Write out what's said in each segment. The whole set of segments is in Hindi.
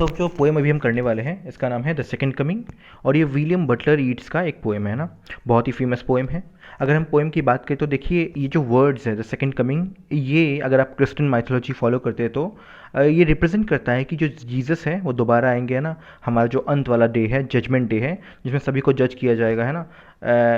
तो जो पोएम अभी हम करने वाले हैं इसका नाम है द सेकंड कमिंग और ये विलियम बटलर ईट्स का एक पोएम है ना। बहुत ही फेमस पोएम है। अगर हम पोएम की बात करें तो देखिए ये जो वर्ड्स है द सेकंड कमिंग, ये अगर आप क्रिश्चियन माइथोलॉजी फॉलो करते हैं तो ये रिप्रेजेंट करता है कि जो जीसस है वो दोबारा आएंगे है ना। हमारा जो अंत वाला डे है, जजमेंट डे है, जिसमें सभी को जज किया जाएगा है ना।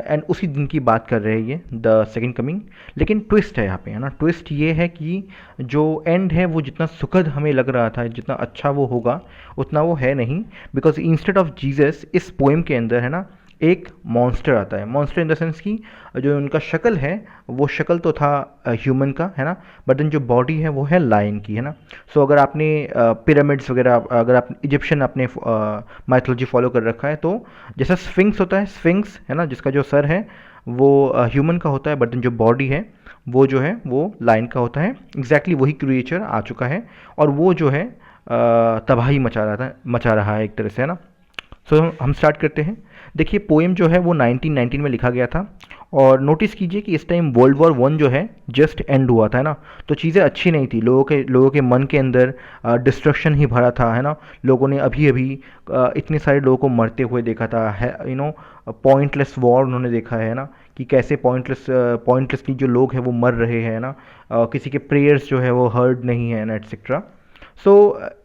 एंड उसी दिन की बात कर रहे हैं ये द सेकंड कमिंग। लेकिन ट्विस्ट है यहाँ पे है ना। ट्विस्ट ये है कि जो एंड है वो जितना सुखद हमें लग रहा था, जितना अच्छा वो होगा, उतना वो है नहीं। बिकॉज इंस्टेड ऑफ जीसस इस पोएम के अंदर है ना एक मॉन्स्टर आता है। मॉन्स्टर इन द सेंस कि जो उनका शक्ल है वो शक्ल तो था ह्यूमन का है ना, बट देन जो बॉडी है वो है लायन की है ना। सो अगर आपने पिरामिड्स वगैरह, अगर आप इजिप्शियन अपने माइथोलॉजी फॉलो कर रखा है तो जैसा स्फिंक्स होता है, स्फिंक्स है ना, जिसका जो सर है वो ह्यूमन का होता है, बट देन जो बॉडी है वो जो है वो लायन का होता है। एग्जैक्टली वही क्रिएचर आ चुका है और वो जो है तबाही मचा रहा है एक तरह से है ना। सो हम स्टार्ट करते हैं। देखिए पोएम जो है वो 1919 में लिखा गया था और नोटिस कीजिए कि इस टाइम वर्ल्ड वॉर वन जो है जस्ट एंड हुआ था है ना। तो चीज़ें अच्छी नहीं थी, लोगों के मन के अंदर डिस्ट्रक्शन ही भरा था है ना। लोगों ने अभी अभी इतने सारे लोगों को मरते हुए देखा था है, पॉइंटलेस वॉर उन्होंने देखा है ना, कि कैसे पॉइंटलेसली जो लोग हैं वो मर रहे हैं ना। किसी के प्रेयर्स जो है वो हर्ड नहीं है ना, एट्सेट्रा। सो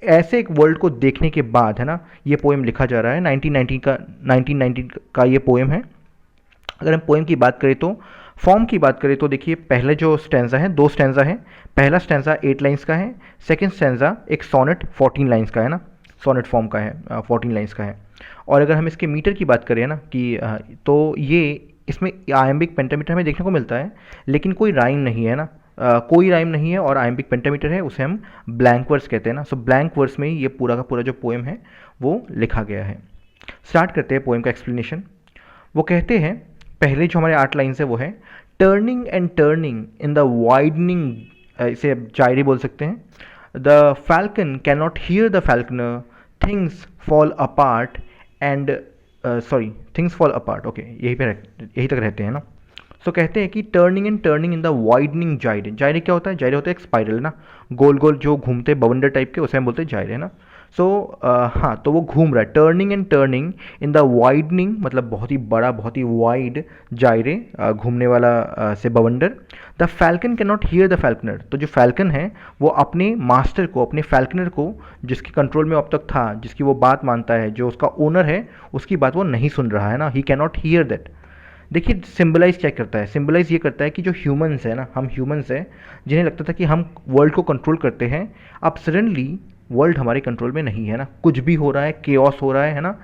ऐसे एक वर्ल्ड को देखने के बाद है ना ये पोएम लिखा जा रहा है। 1919 का ये पोएम है। अगर हम पोएम की बात करें तो फॉर्म की बात करें तो देखिए पहले जो स्टैंजा है, दो स्टैंजा है। पहला स्टैंजा 8 लाइन्स का है, सेकंड स्टैंजा एक सोनेट 14 लाइन्स का है ना। सोनेट फॉर्म का है, 14 लाइन्स का है। और अगर हम इसके मीटर की बात करें ना कि तो ये इसमें आयम्बिक पेंटामीटर हमें देखने को मिलता है, लेकिन कोई राइम नहीं है ना। कोई राइम नहीं है और आयम्बिक पेंटामीटर है, उसे हम ब्लैंक वर्स कहते हैं ना। सो ब्लैंक वर्स में ही ये पूरा का पूरा जो पोएम है वो लिखा गया है। स्टार्ट करते हैं पोएम का एक्सप्लेनेशन। वो कहते हैं, पहले जो हमारे 8 लाइन्स है वो है turning and turning in the widening, इसे जायरी बोल सकते हैं। The falcon cannot hear the falconer, things fall apart and things fall apart. Okay, यही तक रहते हैं ना। सो कहते हैं कि turning and turning in the widening gyre. Gyre क्या होता है? जायरे होता है एक स्पाइरल ना, गोल गोल जो घूमते बवंडर टाइप के, उसे हम बोलते हैं जायरे है ना। सो हाँ, तो वो घूम रहा है turning and turning in the widening, मतलब बहुत ही बड़ा, बहुत ही वाइड जायरे, घूमने वाला से बवंडर। The falcon cannot hear the falconer. तो जो फैल्कन है वो अपने मास्टर को, अपने फैल्कनर को, जिसके कंट्रोल में अब तक था, जिसकी वो बात मानता है, जो उसका ओनर है, उसकी बात वो नहीं सुन रहा है ना। He can not here that. देखिए सिंबलाइज क्या करता है? सिंबलाइज ये करता है कि जो ह्यूमंस है ना, हम ह्यूमंस हैं जिन्हें लगता था कि हम वर्ल्ड को कंट्रोल करते हैं, अब सडनली वर्ल्ड हमारे कंट्रोल में नहीं है ना। कुछ भी हो रहा है, केओस हो रहा है ना।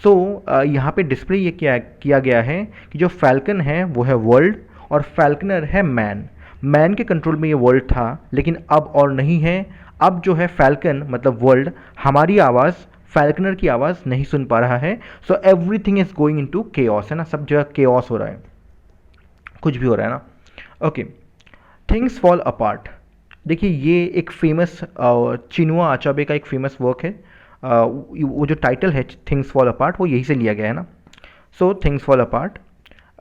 सो यहाँ पे डिस्प्ले ये किया गया है कि जो फैल्कन है वो है वर्ल्ड और फैल्कनर है मैन। मैन के कंट्रोल में ये वर्ल्ड था, लेकिन अब और नहीं है। अब जो है फैल्कन मतलब वर्ल्ड हमारी आवाज़, फैल्कनर की आवाज़ नहीं सुन पा रहा है। So everything is going into chaos है ना। सब जगह केओस हो रहा है, कुछ भी हो रहा है ना। Okay, things fall apart. देखिए ये एक फेमस चिनुआ अचाबे का एक फेमस वर्क है। वो जो टाइटल है थिंग्स फॉल अपार्ट वो यही से लिया गया है ना। सो थिंग्स फॉल अपार्ट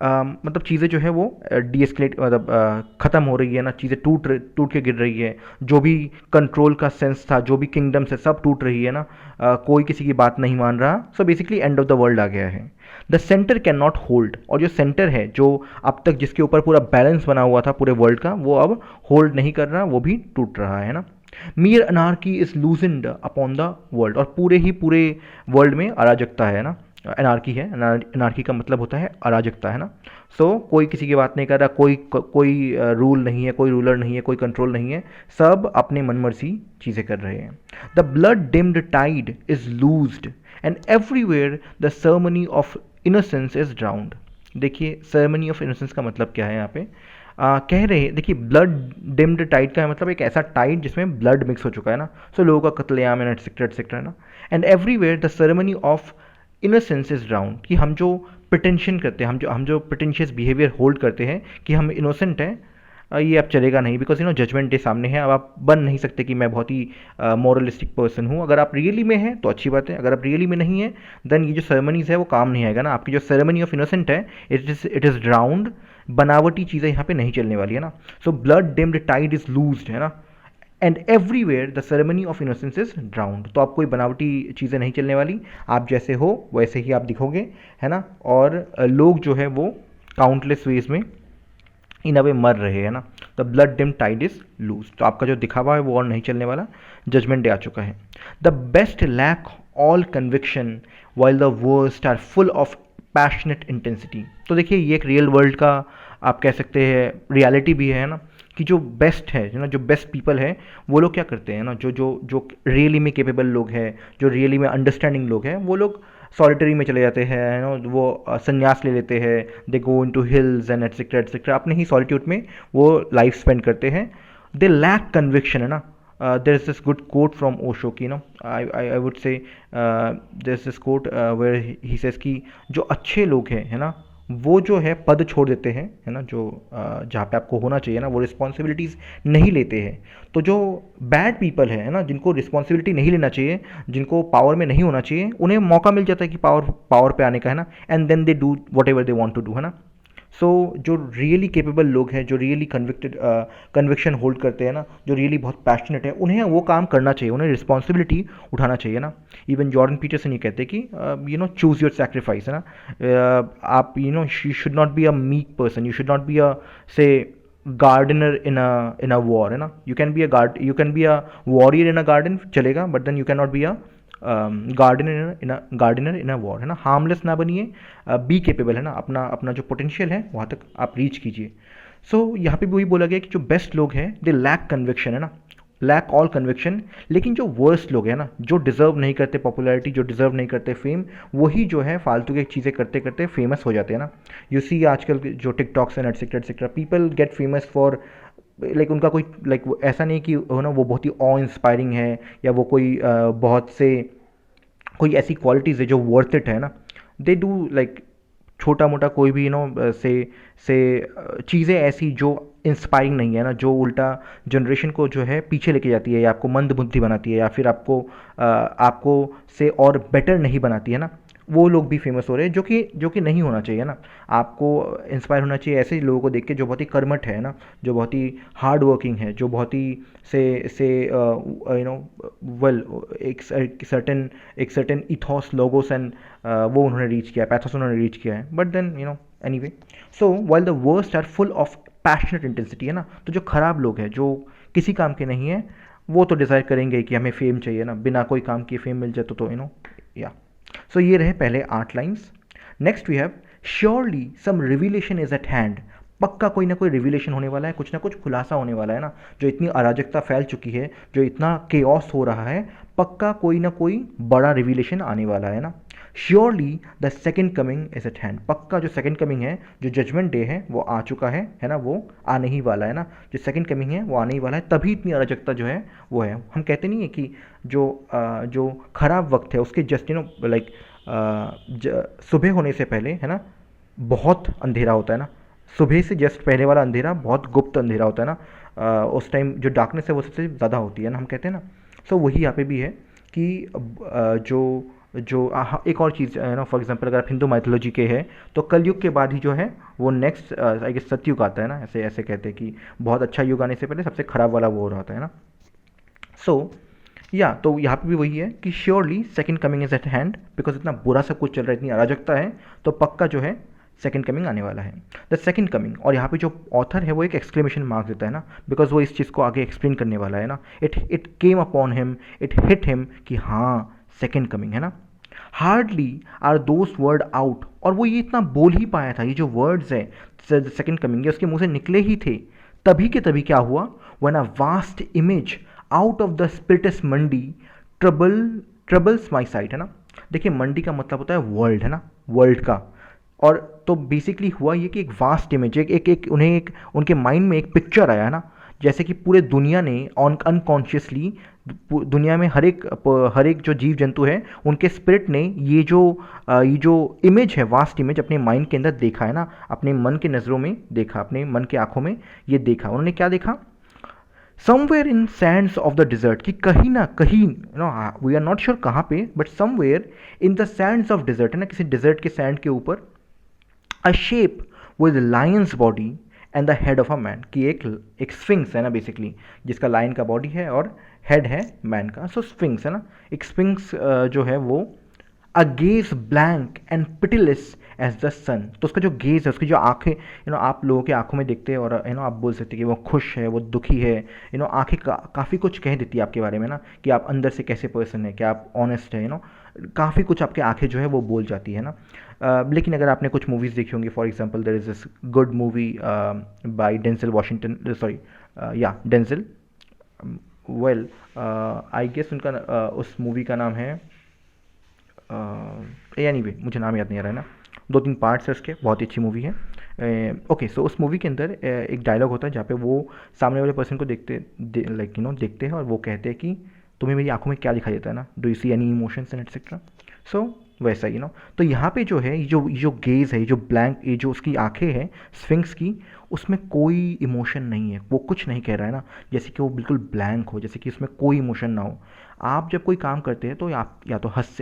मतलब चीज़ें जो है वो डीएस्केलेट, मतलब ख़त्म हो रही है ना। चीज़ें टूट के गिर रही है। जो भी कंट्रोल का सेंस था, जो भी किंगडम्स है, सब टूट रही है ना। कोई किसी की बात नहीं मान रहा। So basically end of the world आ गया है। The centre cannot hold. और जो सेंटर है, जो अब तक जिसके ऊपर पूरा बैलेंस बना हुआ था पूरे वर्ल्ड का, वो अब होल्ड नहीं कर रहा, वो भी टूट रहा है ना। Mere anarchy is loosened upon the world. और पूरे वर्ल्ड में अराजकता है ना। एनार्की है, एनार्की का मतलब होता है अराजकता है ना। सो कोई किसी की बात नहीं कर रहा, कोई रूल नहीं है, कोई रूलर नहीं है, कोई कंट्रोल नहीं है। सब अपने मनमर्जी चीज़ें कर रहे हैं। The blood dimmed tide is loosed and everywhere the ceremony of innocence is drowned. देखिए सेरेमनी ऑफ इनोसेंस का मतलब क्या है यहाँ पे? कह रहे हैं, देखिए ब्लड डिम्ड टाइड का मतलब एक ऐसा टाइड जिसमें ब्लड मिक्स हो चुका है ना। सो लोगों का कत्लेआम है, एटसेट्रा है ना। And everywhere the ceremony of innocence is drowned, कि हम जो प्रिटेंशन करते हैं, हम जो प्रिटेंशियस बिहेवियर होल्ड करते हैं कि हम इनोसेंट हैं, ये अब चलेगा नहीं। बिकॉज जजमेंट डे सामने है। अब आप बन नहीं सकते कि मैं बहुत ही मॉरलिस्टिक पर्सन हूँ। अगर आप रियली में हैं तो अच्छी बात है, अगर आप रियली में नहीं है देन ये जो सेरेमनीज है वो काम नहीं आएगा ना। आपकी जो सेरेमनी ऑफ इनोसेंट है इट इज़ ड्राउंड। बनावटी चीज़ें यहाँ पे नहीं चलने वाली है ना। So blood dimmed tide is loosed है ना। And everywhere the ceremony of innocence is drowned. तो आप कोई बनावटी चीज़ें नहीं चलने वाली, आप जैसे हो वैसे ही आप दिखोगे, है ना। और लोग जो है वो काउंटलेस वेज में इन अ वे मर रहे हैं ना। The blood dim tide is loose. तो आपका जो दिखावा है वो और नहीं चलने वाला, जजमेंट डे आ चुका है। The best lack all conviction while the worst are full of passionate intensity. तो देखिए ये एक रियल वर्ल्ड का आप कह सकते हैं रियलिटी भी है ना, कि जो बेस्ट है ना, जो बेस्ट पीपल है वो लोग क्या करते हैं ना, जो जो जो रियली में केपेबल लोग हैं, जो रियली में अंडरस्टैंडिंग लोग हैं, वो लोग सॉलिटरी में चले जाते हैं नो, वो संन्यास ले लेते हैं, they go into hills and et cetera et cetera, अपने ही सॉलिट्यूड में वो लाइफ स्पेंड करते हैं। दे लैक कन्विक्शन, है ना। There is this good quote from Osho की no, I would say there is this quote where he says कि जो अच्छे लोग हैं, है ना, वो जो है पद छोड़ देते हैं, है ना, जो जहाँ पे आपको होना चाहिए ना, वो रिस्पॉन्सिबिलिटीज़ नहीं लेते हैं। तो जो बैड पीपल है ना, जिनको रिस्पॉन्सिबिलिटी नहीं लेना चाहिए, जिनको पावर में नहीं होना चाहिए, उन्हें मौका मिल जाता है कि पावर पे आने का, है ना, and then they do whatever they want to do, है ना। सो जो रियली केपेबल लोग हैं, जो रियली कन्विक्शन होल्ड करते हैं ना, जो रियली बहुत पैशनेट है, उन्हें वो काम करना चाहिए, उन्हें रिस्पॉन्सिबिलिटी उठाना चाहिए ना। इवन जॉर्डन पीटरसन ये कहते हैं कि चूज़ योर सेक्रीफाइस, है ना। आप you should not be a meek person, you should not be a से गार्डनर इन अ वॉर, है ना। You can be a warrior in a garden चलेगा, but then you cannot be a gardener in a war, है ना। हार्मलेस ना बनिए, बी केपेबल, है ना, अपना अपना जो पोटेंशियल है वहाँ तक आप रीच कीजिए। सो यहाँ पे भी वही बोला गया कि जो बेस्ट लोग हैं दे लैक कन्विक्शन, है ना, लैक ऑल कन्विक्शन। लेकिन जो वर्स्ट लोग हैं ना, जो डिजर्व नहीं करते पॉपुलैरिटी, जो डिजर्व नहीं करते फेम, वही जो है फालतू की चीज़ें करते करते फेमस हो जाते हैं ना। यू सी आजकल जो TikToks and et cetera etcetera, people get famous for like उनका कोई लाइक ऐसा नहीं कि हो ना वो बहुत ही ऑ इंस्पायरिंग है, या वो कोई बहुत से कोई ऐसी क्वालिटीज़ है जो वर्थ इट है ना। दे डू लाइक छोटा मोटा कोई भी से चीज़ें ऐसी जो इंस्पायरिंग नहीं है ना, जो उल्टा जनरेशन को जो है पीछे लेके जाती है, या आपको मंद बुद्धि बनाती है, या फिर आपको से और बेटर नहीं बनाती है ना, वो लोग भी फेमस हो रहे हैं, जो कि नहीं होना चाहिए ना। आपको इंस्पायर होना चाहिए ऐसे लोगों को देख के जो बहुत ही कर्मठ है ना, जो बहुत ही हार्ड वर्किंग है, जो बहुत ही से वेल एक सर्टेन इथॉस लोगोस एंड वो उन्होंने रीच किया, पैथोस उन्होंने रीच किया है। But then anyway, so while the worst are full of passionate intensity, है ना। तो जो खराब लोग हैं, जो किसी काम के नहीं है, वो तो डिज़ायर करेंगे कि हमें फेम चाहिए ना, बिना कोई काम किए फेम मिल जाए तो या। सो ये रहे पहले 8 lines. Next we have surely some revelation is at hand. पक्का कोई ना कोई रिविलेशन होने वाला है, कुछ ना कुछ खुलासा होने वाला है ना। जो इतनी अराजकता फैल चुकी है, जो इतना केओस हो रहा है, पक्का कोई ना कोई बड़ा रिविलेशन आने वाला है ना। Surely the second coming is at hand. पक्का जो सेकेंड कमिंग है, जो जजमेंट डे है, वो आ चुका है ना, वो आने ही वाला है ना। जो सेकेंड कमिंग है वो आने ही वाला है, तभी इतनी अराजकता जो है वो है। हम कहते नहीं है कि जो खराब वक्त है उसके जस्ट लाइक सुबह होने से पहले, है ना, बहुत अंधेरा होता है ना। सुबह से जस्ट पहले वाला अंधेरा बहुत गुप्त अंधेरा होता है ना। उस टाइम जो डार्कनेस है वो सबसे ज़्यादा होती है ना, हम कहते हैं ना। सो वही यहाँ पे भी है कि एक और चीज़ है ना, फॉर एग्जांपल अगर आप हिंदू माइथोलॉजी के हैं तो कलयुग के बाद ही जो है वो नेक्स्ट आई गेस सतयुग आता है ना। ऐसे ऐसे कहते हैं कि बहुत अच्छा युग आने से पहले सबसे खराब वाला वो हो रहा होता है ना। सो तो यहाँ पे भी वही है कि surely second coming is at hand, because इतना बुरा सब कुछ चल रहा है, इतनी अराजकता है, तो पक्का जो है सेकंड कमिंग आने वाला है। द सेकंड कमिंग, और यहाँ पे जो ऑथर है वो एक एक्सक्लेमेशन मार्क देता है ना, बिकॉज वो इस चीज़ को आगे एक्सप्लेन करने वाला है ना। It came upon him, it hit him कि हाँ सेकंड कमिंग है ना। Hardly are those word out, और वो ये इतना बोल ही पाया था, ये जो वर्ड्स है सेकंड कमिंग, ये उसके मुंह से निकले ही थे, तभी के तभी क्या हुआ, when a vast image out of the spiritus mundi troubles my sight, है ना। देखिए मंडी का मतलब होता है वर्ल्ड, है ना, वर्ल्ड का। और तो बेसिकली हुआ ये कि एक वास्ट इमेज, उन्हें उनके माइंड में एक पिक्चर आया ना, जैसे कि पूरे दुनिया ने अनकॉन्शियसली दुनिया में हर एक जो जीव जंतु है उनके स्पिरिट ने ये जो इमेज है, वास्ट इमेज, अपने माइंड के अंदर देखा है ना, अपने मन के नज़रों में देखा, अपने मन के आंखों में ये देखा। उन्होंने क्या देखा, somewhere in Sands of the dessert, कि कहीं ना कहीं वी आर नॉट श्योर कहाँ पे, but somewhere in the Sands of dessert, है ना, किसी डिजर्ट के सैंड के ऊपर, अ shape with Lions body and the head of a man, कि एक स्फिंक्स है ना बेसिकली, जिसका लायन का बॉडी है और हेड है मैन का। सो स्फिंक्स है ना, एक स्फिंक्स जो है वो a gaze blank and pitiless as the sun. तो उसका जो गेज है, उसकी जो आंखें, आप लोगों की आंखों में देखते हैं और आप बोल सकते हैं कि वो खुश है, वो दुखी है। आंखें काफ़ी कुछ कह देती है आपके बारे में ना, कि आप अंदर से कैसे पर्सन है, कि आप ऑनेस्ट है, काफ़ी कुछ आपके आंखें जो है वो बोल जाती है ना। लेकिन अगर आपने कुछ मूवीज़ देखी होंगी, for example there is this good movie by Denzel Washington, sorry या डेंजल, वेल आई गेस उनका उस मूवी का नाम है, एनीवे मुझे नाम याद नहीं आ रहा है ना। 2-3 पार्ट्स है उसके, बहुत ही अच्छी मूवी है। ओके, सो उस मूवी के अंदर एक डायलॉग होता है जहाँ पे वो सामने वाले पर्सन को देखते हैं और वो कहते हैं कि तुम्हें मेरी आंखों में क्या दिखाई देता है ना, do you see any emotions and et cetera. So वैसा ही तो यहाँ पे जो है, ये जो गेज है, ये जो ब्लैंक, ये जो उसकी आंखें हैं स्फिंक्स की, उसमें कोई इमोशन नहीं है, वो कुछ नहीं कह रहा है ना, जैसे कि वो बिल्कुल ब्लैंक हो, जैसे कि उसमें कोई इमोशन ना हो। आप जब कोई काम करते हैं तो आप या तो हंस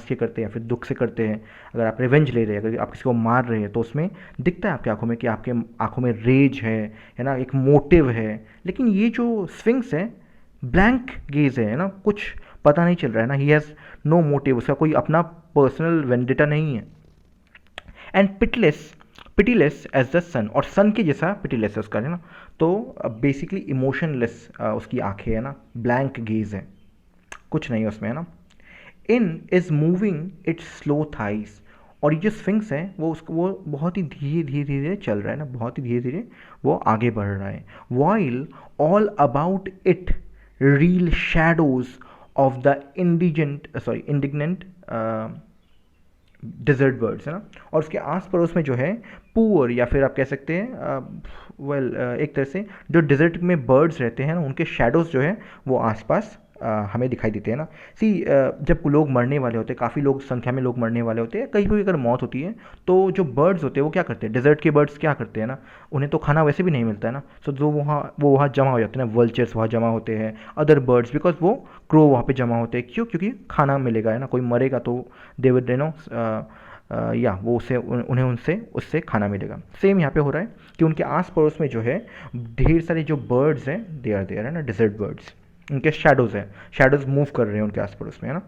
के करते हैं या फिर दुख से करते हैं। अगर आप रिवेंज ले रहे हैं, अगर आप किसी को मार रहे हैं, तो उसमें दिखता है आपकी आंखों में कि आपके आंखों में रेज है ना, एक मोटिव है। लेकिन ये जो स्फिंक्स है, ब्लैंक गेज है ना, कुछ पता नहीं चल रहा है ना, ही हैज़ नो मोटिव, उसका कोई अपना पर्सनल वेंडिटा नहीं है। एंड पिटीलेस एज द सन, और सन के जैसा पिटीलेस है उसका, है ना। तो बेसिकली इमोशनलेस उसकी आंखें है ना, ब्लैंक गेज है, कुछ नहीं है उसमें, है ना। In is moving its slow thighs, और ये जो स्फिंक्स है वो बहुत ही धीरे धीरे धीरे चल रहा है ना, बहुत ही धीरे धीरे वो आगे बढ़ रहा है। While all about it reel shadows of the indignant desert birds, है ना। और उसके आस पड़ोस में जो है पुअर, या फिर आप कह सकते हैं एक तरह से जो डिजर्ट में बर्ड्स रहते हैं ना, उनके शेडोज़ जो है वो आसपास हमें दिखाई देते हैं ना। जब लोग मरने वाले होते हैं, काफ़ी लोग संख्या में लोग मरने वाले होते हैं, कहीं कोई अगर मौत होती है, तो जो बर्ड्स होते हैं वो क्या करते हैं, डिजर्ट के बर्ड्स क्या करते हैं ना, उन्हें तो खाना वैसे भी नहीं मिलता है ना। सो जो वो वहाँ जमा हो जाते हैं ना, वल्चर्स वहाँ जमा होते हैं, अदर बर्ड्स, बिकॉज वो क्रो वहाँ पे जमा होते हैं, क्योंकि खाना मिलेगा, है ना। कोई मरेगा तो दे विल या वो उन्हें उससे खाना मिलेगा। सेम यहाँ पे हो रहा है कि उनके आस पड़ोस में जो है ढेर सारे जो बर्ड्स हैं, दे आर देयर, है ना, डिजर्ट बर्ड्स, उनके शेडोज़ हैं, शेडोज़ मूव कर रहे हैं उनके आस पड़ोस में, है ना।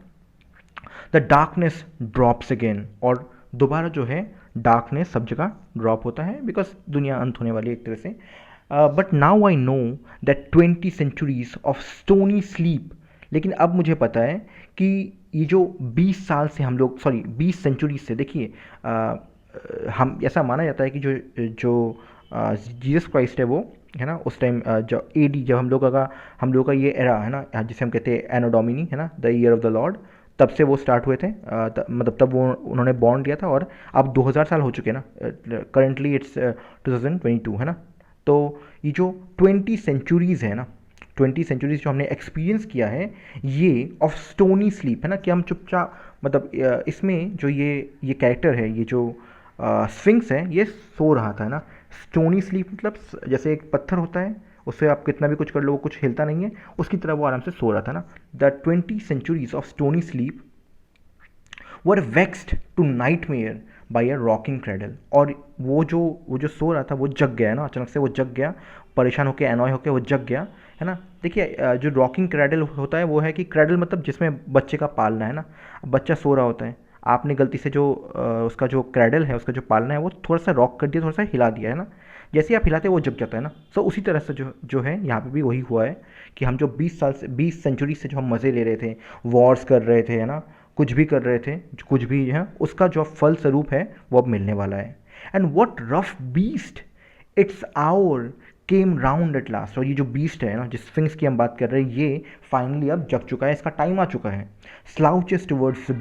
द डार्कनेस ड्रॉप्स अगेन, और दोबारा जो है डार्कनेस सब जगह ड्रॉप होता है, बिकॉज दुनिया अंत होने वाली है एक तरह से। But now I know that 20 centuries of stony sleep, लेकिन अब मुझे पता है कि ये जो 20 साल से हम लोग, सॉरी 20 सेंचुरी से, देखिए हम ऐसा माना जाता है कि जो जो जीसस क्राइस्ट है वो, है ना, उस टाइम जो एडी, जब हम लोग का ये एरा है ना, जिसे हम कहते हैं एनो डोमिनी, है ना, the year of the Lord, तब से वो स्टार्ट हुए थे, मतलब तब वो उन्होंने बॉन्ड लिया था, और अब 2000 साल हो चुके हैं ना, करंटली इट्स 2022, है ना। तो ये जो 20 सेंचुरीज़ है ना, 20 सेंचुरीज जो हमने एक्सपीरियंस किया है, ये ऑफ स्टोनी स्लीप, है ना, कि हम चुपचाप, मतलब इसमें जो ये कैरेक्टर है, ये जो स्फिंक्स है, ये सो रहा था, है ना। स्टोनी स्लीप मतलब जैसे एक पत्थर होता है, उससे आप कितना भी कुछ कर लो वो कुछ हिलता नहीं है, उसकी तरह वो आराम से सो रहा था ना। The 20 centuries of stony sleep were vexed to nightmare by a rocking cradle, और वो जो सो रहा था वो जग गया, है ना, अचानक से वो जग गया, परेशान होकर, एनॉय होकर वो जग गया, है ना। देखिए जो रॉकिंग क्रैडल होता है वो है कि क्रैडल मतलब जिसमें बच्चे का पालना, है ना। बच्चा सो रहा होता है, आपने गलती से जो उसका जो क्रैडल है, उसका जो पालना है, वो थोड़ा सा रॉक कर दिया, थोड़ा सा हिला दिया, है ना। जैसे ही आप हिलाते वो जग जाता है ना। सो उसी तरह से जो है यहाँ पे भी वही हुआ है कि हम जो 20 सेंचुरी से जो हम मज़े ले रहे थे, वॉर्स कर रहे थे, है ना, कुछ भी कर रहे थे, कुछ भी है, उसका जो फल स्वरूप है वो अब मिलने वाला है। And what rough beast its hour came round at last, और ये जो बीस्ट है ना, जिस स्फिंक्स की हम बात कर रहे हैं, ये फाइनली अब जग चुका है, इसका टाइम आ चुका है। Slouches towards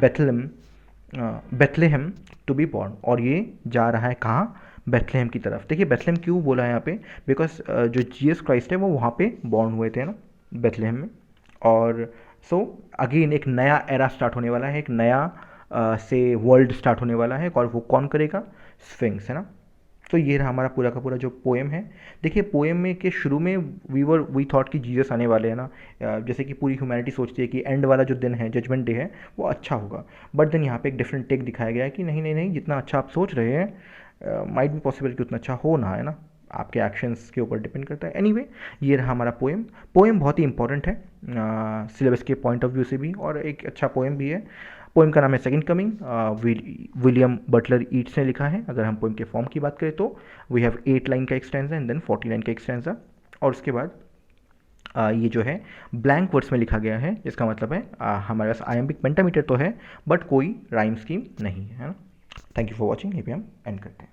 Bethlehem to be born, और ये जा रहा है कहाँ, बेथलेहम की तरफ। देखिए बेथलेहम क्यों बोला है यहाँ पे, बिकॉज जो जीसस क्राइस्ट है वो वहाँ पे बॉर्न हुए थे ना, बेथलेहम में। और सो अगेन एक नया एरा स्टार्ट होने वाला है, एक नया से वर्ल्ड स्टार्ट होने वाला है, और वो कौन करेगा, स्फिंक्स, है ना। तो ये रहा हमारा पूरा का पूरा जो पोएम है। देखिए पोएम में के शुरू में वी थॉट कि जीसस आने वाले हैं ना, जैसे कि पूरी ह्यूमैनिटी सोचती है कि एंड वाला जो दिन है, जजमेंट डे है, वो अच्छा होगा। बट देन यहाँ पे एक डिफरेंट टेक दिखाया गया है कि नहीं नहीं नहीं, जितना अच्छा आप सोच रहे हैं माइट भी पॉसिबल कि उतना अच्छा हो ना, है ना। आपके एक्शंस के ऊपर डिपेंड करता है। एनीवे, ये रहा हमारा पोएम। पोएम बहुत ही इंपॉर्टेंट है सिलेबस के पॉइंट ऑफ व्यू से भी, और एक अच्छा पोएम भी है। पोएम का नाम है second coming, William Butler Yeats ने लिखा है। अगर हम पोएम के फॉर्म की बात करें तो वी हैव 8 लाइन का एक स्टैंजा एंड देन 40 लाइन का एक स्टैंजा, और उसके बाद ये जो है ब्लैंक वर्ड्स में लिखा गया है, जिसका मतलब है हमारे पास आयम्बिक पेंटामीटर तो है बट कोई राइम स्कीम नहीं है ना। Thank you for watching. यहीं पे हम एंड करते हैं।